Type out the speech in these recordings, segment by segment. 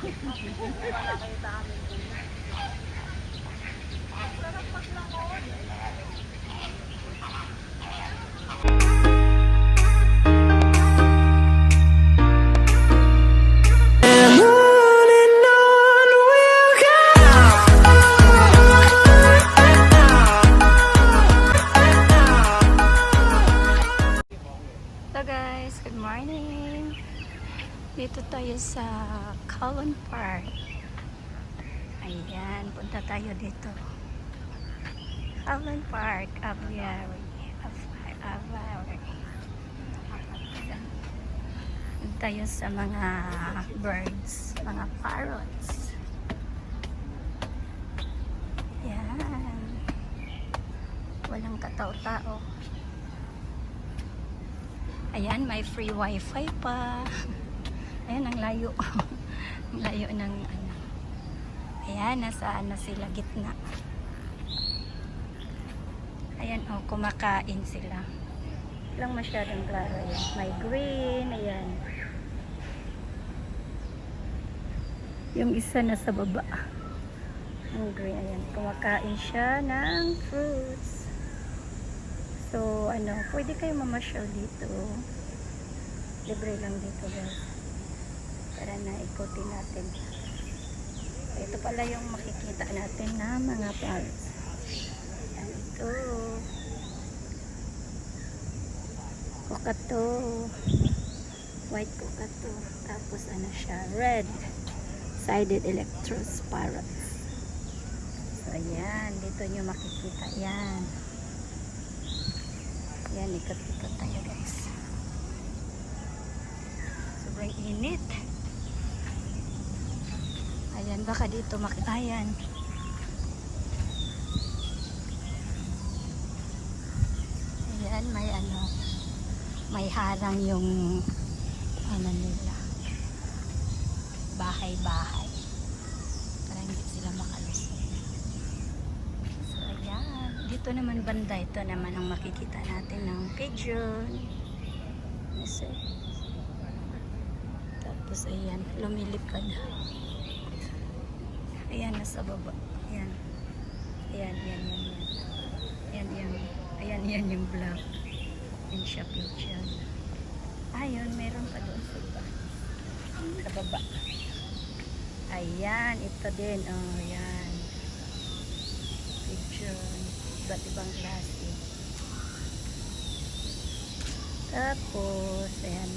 So guys, good morning. Dito tayo sa Colon Park. Ayan, punta tayo dito. Colon Park, Aviary. Dito tayo sa mga birds, mga parrots. Ayan. Walang katao-tao. Ayan, may free wifi pa. Ayan, ang layo. Ang layo ng ano. Ayan, nasaan na sila, gitna. Ayan, oh, kumakain sila. Lang masyadong klaro yan. May green, ayan. Yung isa na sa baba. Ang green, ayan. Kumakain siya ng fruits. So, ano, pwede kayo mamasyal dito. Libre lang dito, guys. Para naikutin natin. Ito pala yung makikita natin na mga parrots. Ayan, ito. Kokato. White kokato. Tapos, ano siya, red-sided electros parrots. So, ayan. Dito nyo makikita. Ayan. Yan, ikot-ikot tayo guys. Sobrang init. Ayan, baka dito ayan. Ayan, may ano, may harang yung ano nila. Bahay-bahay. Para hindi sila makalusot. Dito naman banda, ito naman ang makikita natin ng pigeon. Tapos ayan, lumilipad. Ayan, nasa baba. Ayan. Ayan, yan, yan, yan. Ayan, yan. Ayan, yan yung black. Ayan siya, pigeon. Ayun, meron pa doon sa baba. Sa baba. Ayan, ito din. Oh, ayan. Pigeon. Iba't ibang klase. Tapos, ayan.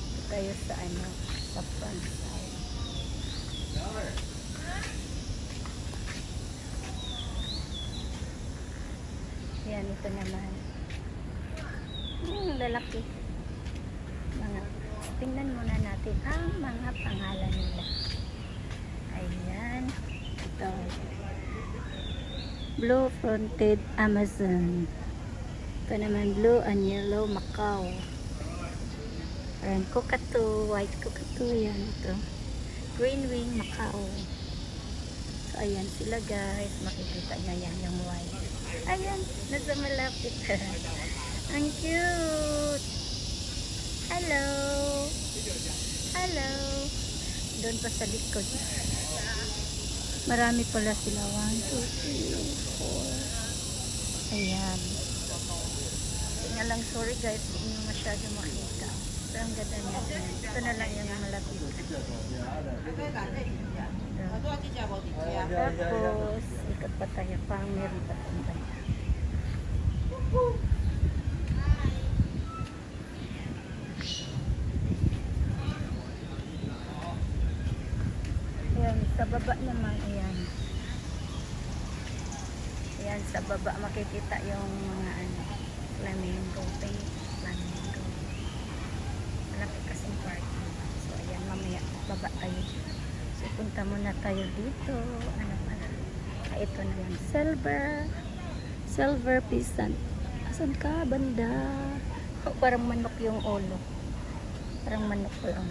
Ito tayo sa ano, sa front side. Ayan, ito naman. Lalaki. Mga, tingnan muna natin ang mga pangalan nila. Ayan. Ito. Blue-fronted Amazon. Ito naman blue and yellow Macau. Ayan, cockatoo, white cockatoo. Yan, ito. Green wing Macau. So, ayan sila guys. Makikita nyo yan yung white. Ayan, nasa malapit. Ang cute. Hello. Hello. Doon pa sa likod. Marami pala sila. 1, 2, 3, 4. Ayan. Nga lang, sorry guys, hindi nyo masyado makita. Pero ang ganda niya. Ito na lang yung malapit. Tapos, ikot pa tayo. Pang meron pa tayo. Ayan, sa baba naman, ayan. Ayan, sa baba makikita yung mga ano, flamingo, pink flamingo. Malapit kasing park. So, ayan, mamaya, baba tayo. So, punta muna tayo dito. Ano pala? Ah, ito na lang. Silver peasant. Asan ka, banda? Oh, parang manok yung ulo. Parang manok lang.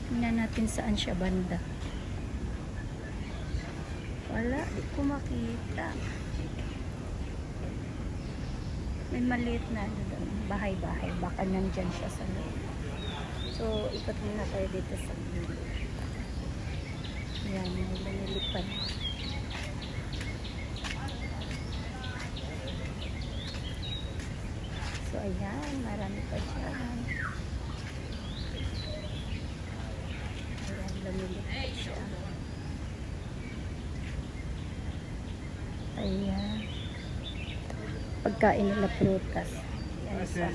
Tingnan natin saan siya banda. Wala, di ko makita. May maliit na bahay-bahay. Baka nandyan siya sa loob. So, ikot muna tayo dito sa gilid. Yan, may lumilipad. So, ayan, marami pa dyan. Ayan, lumilipad siya. Ayan. Pagkain nila prutas. Ayan, isa.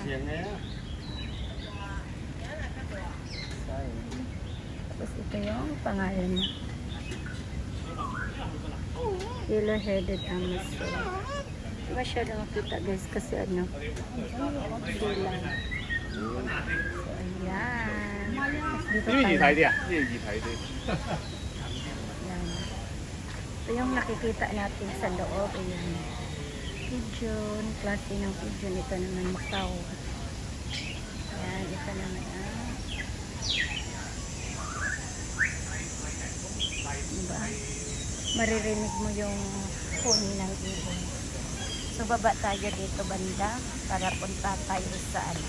Tapos ito yung pangalan niya. Yellow-headed Amazon. Hindi masyado makita guys kasi ano. Sila. So, ayan. Tapos dito tayo. Ayan. Ito yung nakikita natin sa loob. Ayan. Pigeon. Klase ng pigeon. Ito naman Macau. Ayan. Ito naman diba? Maririnig mo yung huni ng ibon. So baba tayo dito banda para punta tayo sa ano.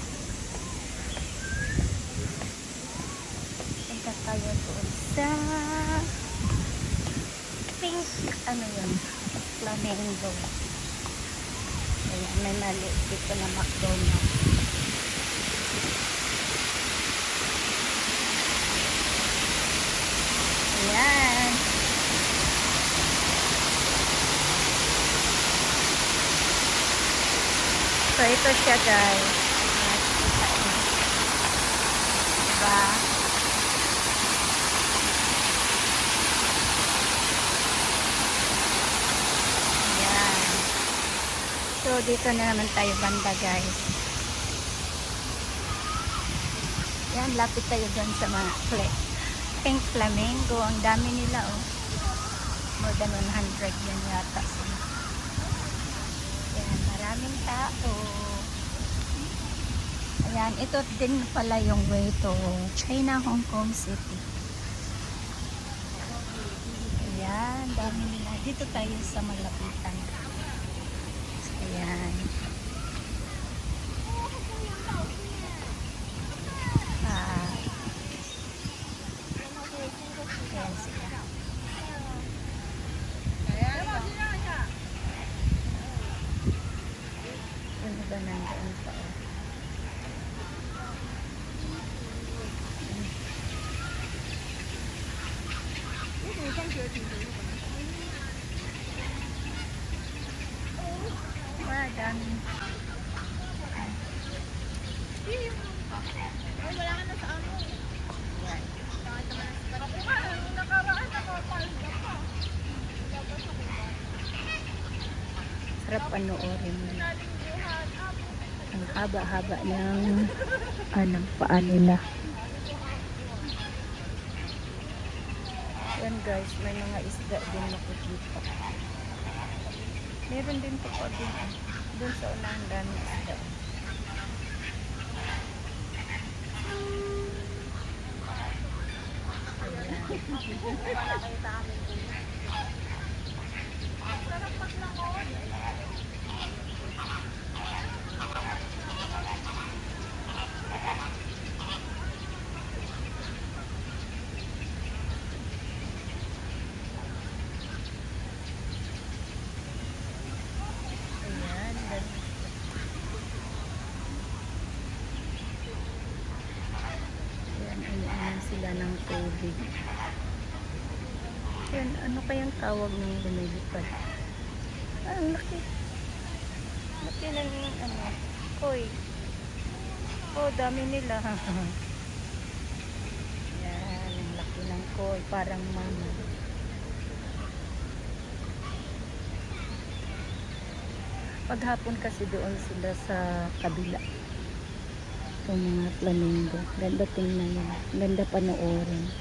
Punta tayo doon sa pink ano yun, flamingo. Ayan, may maliit dito na McDonald's. Ayan. So, ito siya guys. Nakikita niyo. Diba? Ayan. So, dito na naman tayo banda guys. Ayan, lapit tayo dyan sa mga pink flamingo. Ang dami nila oh. More than 100 yan yata sila. Ayan, maraming tao. Ayan, ito din pala yung way to China, Hong Kong City. Ayan, dami nila. Dito tayo sa malapitan. Ayan. Ayan sila. Yung iba nandoon pa oh. Wow, dami. Wala ka na sa amo. Ayan. Nakaraan ako, palda pa. Sarap panoorin mo. Ang haba-haba ng anong paa nila. Yan guys, may mga isda din nakikita. Meron din po pa din. Doon sa unahan daming isda. Ayan, dami. Ayan, iniinom sila ng tubig. Ayan, ano kayang tawag ng lumilipad? Ah, ang laki. Laki ng ano, koy. Oh, dami nila. Ayan, ang laki ng koy. Parang mama. Paghapon kasi doon sila sa kabila. Itong mga flamingo. Ganda tingnan yun. Ganda panoorin.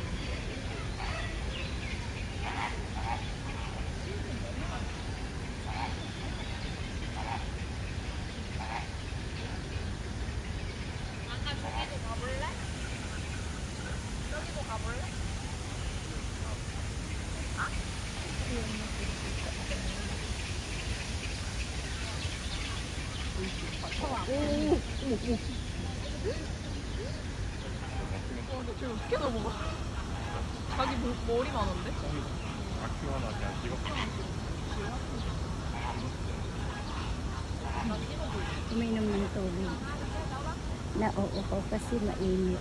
지금 어떻게 넘어가? 자기 머리 많은데? 아키와나 그냥 찍었어. Uminom ng tubig. Nauuhaw kasi mainit.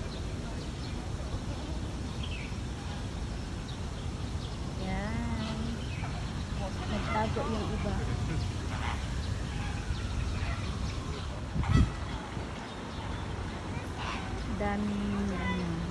Yan. Nagtago yung iba. Daming ano.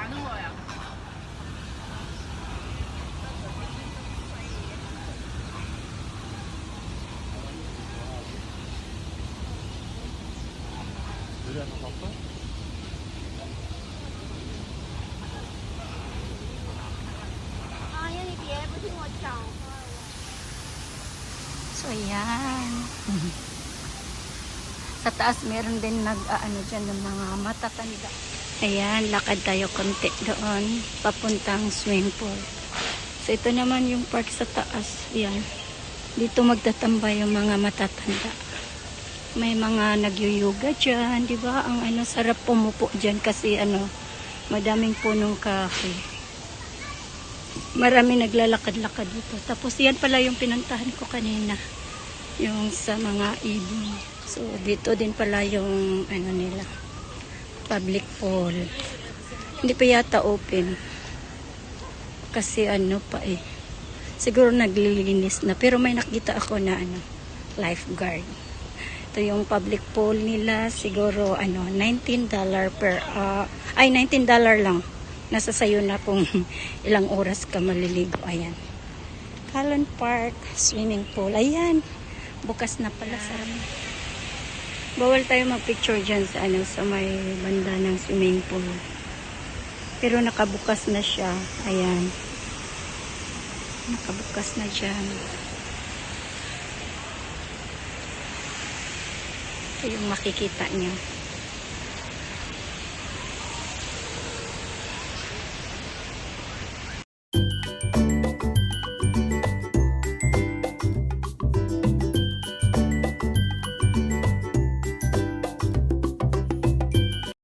가는 거야. 유리한테 봤어? So, ayan. Sa taas, meron din nag-ano dyan ng mga matatanda. Ayan, lakad tayo konti doon. Papuntang swimming pool. So, ito naman yung park sa taas. Ayan. Dito magtatambay yung mga matatanda. May mga nagyuyuga dyan, di ba? Ang ano, sarap pumupo dyan kasi ano, madaming punong kahoy. Marami naglalakad-lakad dito. Tapos yan pala yung pinuntahan ko kanina. Yung sa mga ibon. So dito din pala yung ano nila. Public pool. Hindi pa yata open. Kasi ano pa eh. Siguro naglilinis na. Pero may nakita ako na ano, lifeguard. Ito yung public pool nila. Siguro ano, $19 per ay $19 lang. Nasa sayo na kung ilang oras ka maliligo. Ayan. Calon Park swimming pool. Ayan. Bukas na pala. Sarap. Bawal tayo mag-picture dyan sa, ano, sa may banda ng swimming pool. Pero nakabukas na siya. Ayan. Nakabukas na dyan. Ito yung makikita niyo.